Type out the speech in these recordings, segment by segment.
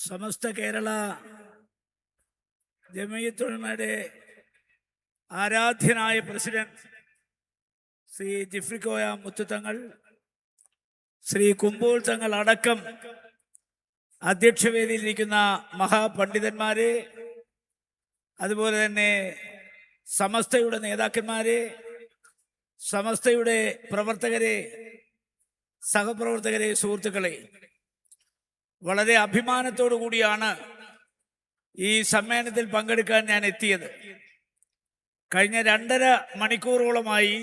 സമസ്ത കേരള ജമീയത്തുൽ ഉലമയുടെ ആരാധ്യനായ പ്രസിഡന്റ് ശ്രീ ജിഫ്രിക്കോയ മുത്തുതങ്ങൾ, ശ്രീ കുമ്പോൾ തങ്ങൾ അടക്കം അധ്യക്ഷവേദിയിലിരിക്കുന്ന മഹാപണ്ഡിതന്മാരെ, അതുപോലെ തന്നെ സമസ്തയുടെ നേതാക്കന്മാരെ, സമസ്തയുടെ പ്രവർത്തകരെ, സഹപ്രവർത്തകരെ, സുഹൃത്തുക്കളെ, വളരെ അഭിമാനത്തോടു കൂടിയാണ് ഈ സമ്മേളനത്തിൽ പങ്കെടുക്കാൻ ഞാൻ എത്തിയത്. കഴിഞ്ഞ 2.5 മണിക്കൂറോളമായി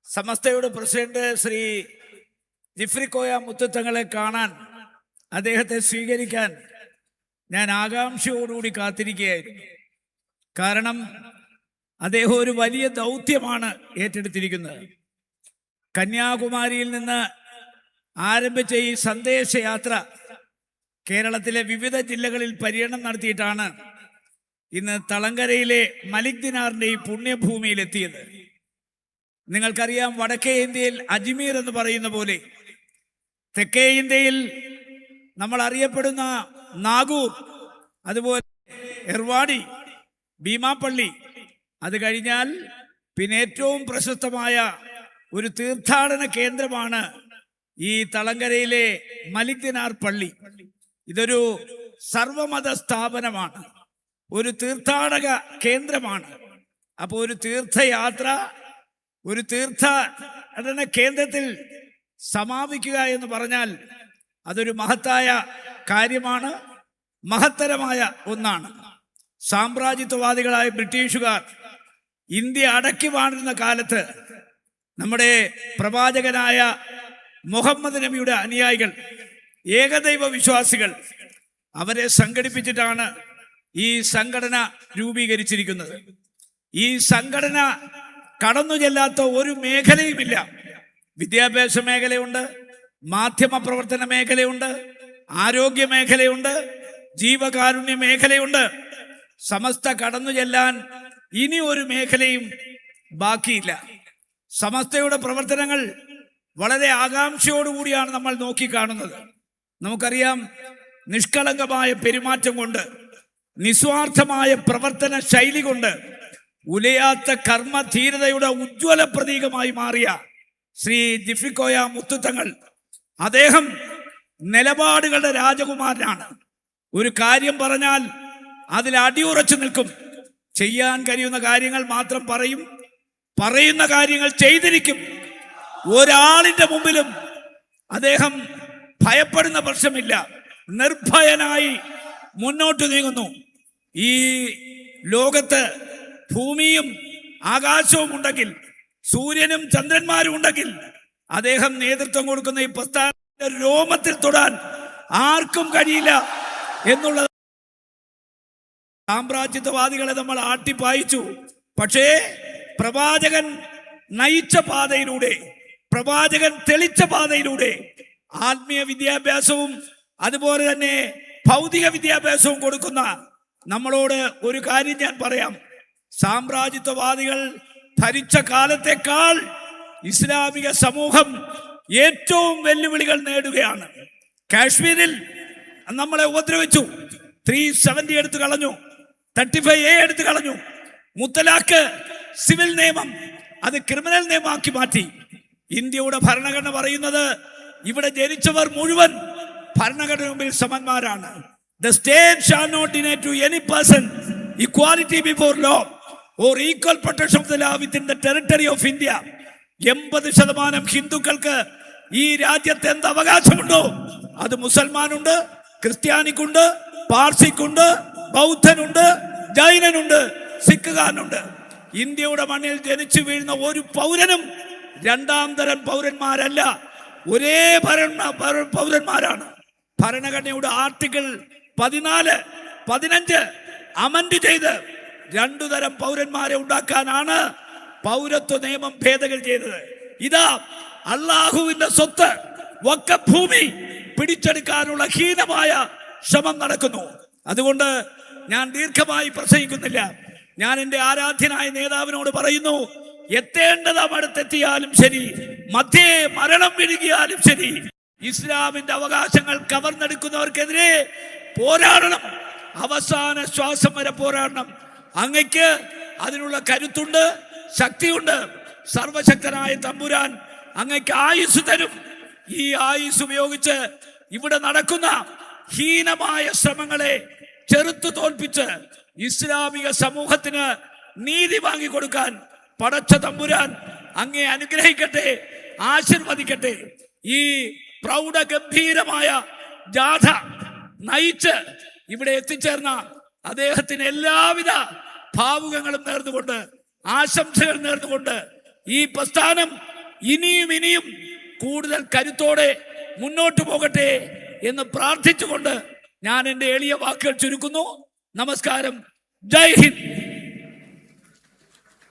സമസ്തയുടെ പ്രസിഡന്റ് ശ്രീ ജിഫ്രിക്കോയ മുത്തുതങ്ങളെ കാണാൻ, അദ്ദേഹത്തെ സ്വീകരിക്കാൻ ഞാൻ ആകാംക്ഷയോടുകൂടി കാത്തിരിക്കുകയായിരുന്നു. കാരണം അദ്ദേഹം ഒരു വലിയ ദൗത്യമാണ് ഏറ്റെടുത്തിരിക്കുന്നത്. കന്യാകുമാരിയിൽ നിന്ന് ആരംഭിച്ച ഈ സന്ദേശയാത്ര കേരളത്തിലെ വിവിധ ജില്ലകളിൽ പര്യടനം നടത്തിയിട്ടാണ് ഇന്ന് തളങ്കരയിലെ മലിക് ദിനാറിന്റെ ഈ പുണ്യഭൂമിയിലെത്തിയത്. നിങ്ങൾക്കറിയാം, വടക്കേ ഇന്ത്യയിൽ അജ്മീർ എന്ന് പറയുന്ന പോലെ തെക്കേ ഇന്ത്യയിൽ നമ്മൾ അറിയപ്പെടുന്ന നാഗൂർ, അതുപോലെ എർവാടി, ഭീമാപ്പള്ളി, അത് കഴിഞ്ഞാൽ പിന്നെ ഏറ്റവും പ്രശസ്തമായ ഒരു തീർത്ഥാടന കേന്ദ്രമാണ് ഈ തളങ്കരയിലെ മലിക് ദിനാർ പള്ളി. ഇതൊരു സർവമത സ്ഥാപനമാണ്, ഒരു തീർത്ഥാടക കേന്ദ്രമാണ്. അപ്പോൾ ഒരു തീർത്ഥയാത്ര ഒരു തീർത്ഥാടന കേന്ദ്രത്തിൽ സമാപിക്കുക എന്ന് പറഞ്ഞാൽ അതൊരു മഹത്തായ കാര്യമാണ്, മഹത്തരമായ ഒന്നാണ്. സാമ്രാജ്യത്വവാദികളായ ബ്രിട്ടീഷുകാർ ഇന്ത്യ അടക്കി വാണിരുന്ന കാലത്ത് നമ്മുടെ പ്രവാചകനായ മുഹമ്മദ് നബിയുടെ അനുയായികൾ, ഏകദൈവ വിശ്വാസികൾ, അവരെ സംഘടിപ്പിച്ചിട്ടാണ് ഈ സംഘടന രൂപീകരിച്ചിരിക്കുന്നത്. ഈ സംഘടന കടന്നു ചെല്ലാത്ത ഒരു മേഖലയുമില്ല. വിദ്യാഭ്യാസ മേഖലയുണ്ട്, മാധ്യമ പ്രവർത്തന മേഖലയുണ്ട്, ആരോഗ്യ മേഖലയുണ്ട്, ജീവകാരുണ്യ മേഖലയുണ്ട്. സമസ്ത കടന്നു ചെല്ലാൻ ഇനി ഒരു മേഖലയും ബാക്കിയില്ല. സമസ്തയുടെ പ്രവർത്തനങ്ങൾ വളരെ ആകാംക്ഷയോടുകൂടിയാണ് നമ്മൾ നോക്കിക്കാണുന്നത്. നമുക്കറിയാം, നിഷ്കളങ്കമായ പെരുമാറ്റം കൊണ്ട്, നിസ്വാർത്ഥമായ പ്രവർത്തന ശൈലി കൊണ്ട്, ഉലയാത്ത കർമ്മധീരതയുടെ ഉജ്ജ്വല പ്രതീകമായി മാറിയ ശ്രീ ജിഫ്രിക്കോയ മുത്തുതങ്ങൾ, അദ്ദേഹം നിലപാടുകളുടെ രാജകുമാരനാണ്. ഒരു കാര്യം പറഞ്ഞാൽ അതിൽ അടിയുറച്ചു നിൽക്കും. ചെയ്യാൻ കഴിയുന്ന കാര്യങ്ങൾ മാത്രം പറയും, പറയുന്ന കാര്യങ്ങൾ ചെയ്തിരിക്കും. ഒരാളിന്റെ മുമ്പിലും അദ്ദേഹം ഭയപ്പെടുന്ന പ്രശ്നമില്ല. നിർഭയനായി മുന്നോട്ട് നീങ്ങുന്നു. ഈ ലോകത്ത് ഭൂമിയും ആകാശവും ഉണ്ടെങ്കിൽ, സൂര്യനും ചന്ദ്രന്മാരും ഉണ്ടെങ്കിൽ, അദ്ദേഹം നേതൃത്വം കൊടുക്കുന്ന ഈ പ്രസ്ഥാനത്തിന്റെ രോമത്തിൽ തൊടാൻ ആർക്കും കഴിയില്ല എന്നുള്ളത്. സാമ്രാജ്യത്വവാദികളെ നമ്മൾ ആട്ടിപ്പായിച്ചു. പക്ഷേ പ്രവാചകൻ നയിച്ച പാതയിലൂടെ, പ്രവാചകൻ തെളിച്ച പാതയിലൂടെ ആത്മീയ വിദ്യാഭ്യാസവും അതുപോലെ തന്നെ ഭൗതിക വിദ്യാഭ്യാസവും കൊടുക്കുന്ന നമ്മളോട് ഒരു കാര്യം ഞാൻ പറയാം. സാമ്രാജ്യത്വവാദികൾ ഭരിച്ച കാലത്തേക്കാൾ ഇസ്ലാമിക സമൂഹം ഏറ്റവും വെല്ലുവിളികൾ നേടുകയാണ്. കാശ്മീരിൽ നമ്മളെ ഉപദ്രവിച്ചു. 370 എടുത്തു കളഞ്ഞു, 35A എടുത്തു കളഞ്ഞു. മുത്തലാഖ് സിവിൽ നിയമം അത് ക്രിമിനൽ നിയമമാക്കി മാറ്റി. ഇന്ത്യയുടെ ഭരണഘടന പറയുന്നത് ഇവിടെ ജനിച്ചവർ മുഴുവൻ ഭരണഘടന മുമ്പിൽ സമന്മാരാണ്. The state shall not deny to any person equality before law or equal protection of the law within the territory of India. 80% ഹിന്ദുക്കൾക്ക് ഈ രാജ്യത്ത് എന്ത് അവകാശമുണ്ടോ അത് മുസൽമാനുണ്ട്, ക്രിസ്ത്യാനിക്കുണ്ട്, പാർസിക്കുണ്ട്, ബൗദ്ധനുണ്ട്, ജൈനനുണ്ട്, സിഖുകാരനുണ്ട്. ഇന്ത്യയുടെ മണ്ണിൽ ജനിച്ചു വീഴുന്ന ഒരു പൗരനും 2ാം തരം പൗരന്മാരല്ല, ഒരേ പൗരന്മാരാണ്. ഭരണഘടനയുടെ ആർട്ടിക്കിൾ 14, 15 അമൻഡ് ചെയ്ത് 2 തരം പൗരന്മാരെ ഉണ്ടാക്കാനാണ് പൗരത്വ നിയമം ഭേദഗതി ചെയ്തത്. ഇതാ അള്ളാഹുവിന്റെ സ്വത്ത്, വഖഫ് ഭൂമി പിടിച്ചെടുക്കാനുള്ള ഹീനമായ ശ്രമം നടക്കുന്നു. അതുകൊണ്ട് ഞാൻ ദീർഘമായി പ്രസംഗിക്കുന്നില്ല. ഞാൻ എൻ്റെ ആരാധ്യനായ നേതാവിനോട് പറയുന്നു, എത്തേണ്ടത് അടുത്തെത്തിയാലും ശരി, മധ്യേ മരണം വിഴുകിയാലും ശരി, ഇസ്ലാമിന്റെ അവകാശങ്ങൾ കവർന്നെടുക്കുന്നവർക്കെതിരെ പോരാടണം, അവസാന ശ്വാസം വരെ പോരാടണം. അങ്ങക്ക് അതിനുള്ള കരുത്തുണ്ട്, ശക്തിയുണ്ട്. സർവശക്തനായ തമ്പുരാൻ അങ്ങക്ക് ആയുസ് തരും. ഈ ആയുസ് ഉപയോഗിച്ച് ഇവിടെ നടക്കുന്ന ഹീനമായ ശ്രമങ്ങളെ ചെറുത്തു തോൽപ്പിച്ച് ഇസ്ലാമിക സമൂഹത്തിന് നീതി വാങ്ങിക്കൊടുക്കാൻ പടച്ച തമ്പുരാൻ അങ്ങേ അനുഗ്രഹിക്കട്ടെ, ആശീർവദിക്കട്ടെ. ഈ പ്രൗഢഗംഭീരമായ ജാഥ നയിച്ച് ഇവിടെ എത്തിച്ചേർന്ന അദ്ദേഹത്തിന് എല്ലാവിധ ഭാവുകങ്ങളും നേർന്നുകൊണ്ട്, ആശംസകൾ നേർന്നുകൊണ്ട്, ഈ പ്രസ്ഥാനം ഇനിയും കൂടുതൽ കരുത്തോടെ മുന്നോട്ട് പോകട്ടെ എന്ന് പ്രാർത്ഥിച്ചുകൊണ്ട് ഞാൻ എൻ്റെ എളിയ വാക്കുകൾ ചുരുക്കുന്നു. നമസ്കാരം. ജയ് ഹിന്ദ്.